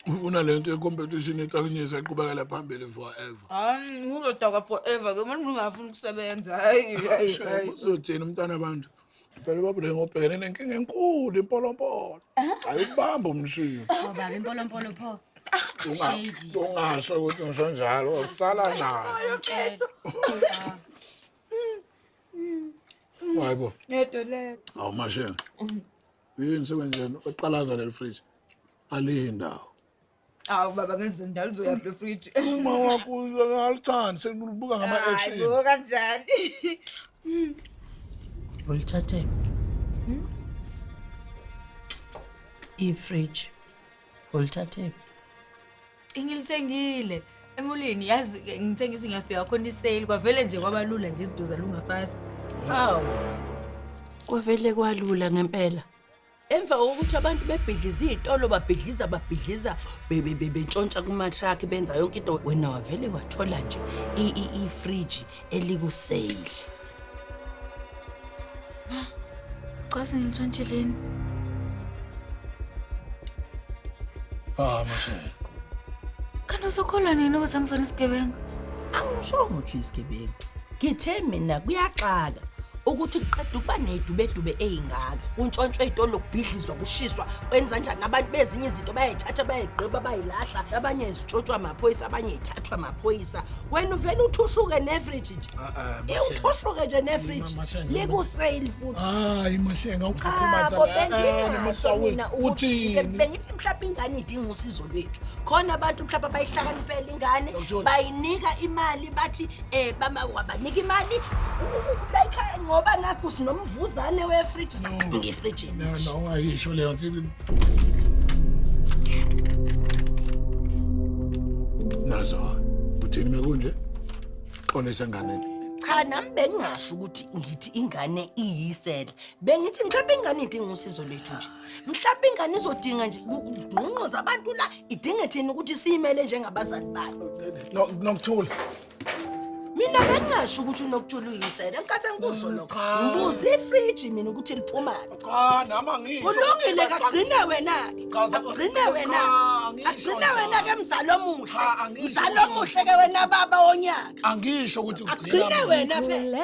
Ufuna lento yecompetition etakunyisa iqhubekela phambili forever. Uzodaka forever ke manje ngingafuni ukusebenza. Hayi. Uzothina umntana abantu. Phela babule ngobhekene nenkinga enkulu impolompolo. Ayikubamba umshini. Ngoba impolompolo pho. Ungasho ukuthi ngisho njalo usala nayo. Hayibo. Yedole. Awu MaShenge. Yini sekwenzeni oqalaza le fridge? Alindawo. Awu baba ngenze ndalo uzoyapha efridge. Uma wakho uzalithanda sekubuka ngama-action. Hayibo kanjani? Ulithathe i-fridge ulithathe Ngilithengile emulini yazi ngithengisi ngiyafika khona isale kwavele nje kwabalula nje izinto zalunga fast. hawu kwavele kwalula ngempela emva kokuthi abantu bebhidliza izitolo babhidliza bentshontsha kuma-truck benza yonke into wena wavele wathola nje i-fridge elikusale. Cha sengilitshontshileni. MaShenge. Kanti usukholwa nini ukuthi angisona isigebengu? Angisho ukuthi isigebengu. Ngithe mina kuyaxaka ukuthi kuqeda ukuba nedubedube eyingaka. Untshontsho ezitolo lokubhidlizwa kushiswa kwenza njani abantu bezinye izinto bayayithatha bayayigqiba bayilahla abanye izitshontshwa amaphoyisa abanye ithathwa amaphoyisa. Wena uvela uthushuke nefridge nje. Uthushuke nje nefridge. Likusale futhi. Hayi MaShenge awukhuluma njalo. Uthini? Bengithi mhlawumbe ingane idinga usizo lwethu. Khona abantu mhlawumbe bayihlakaniphela ingane bayinika imali bathi banika imali like ngoba nakho sinomvuzane wefridge ngefridge No, ungayisho leyo nto. Nazo. Uthini mekunje? Xolisa ngane. Cha nami bengingasho ukuthi ngithi ingane iyisela. Bengithi mhlawumbe ingane idinga usizo lwethu nje. Mhlawumbe ingane izodinga nje ngqonqoza abantu la idinge thina ukuthi siyimele njengabazali bayo. Nokuthula. Mina bengingasho ukuthi unokuthula uyisela. Ngikase ngikusho lokho. Ngibuza ifridge mina ukuthi liphuma. Cha nama ngisho. Kulungile kagcine wena. Agcine wena. Agcine wena ke mzalo omuhle. Mzalo omuhle ke wena baba onyaka. Angisho ukuthi Agcine wena phela.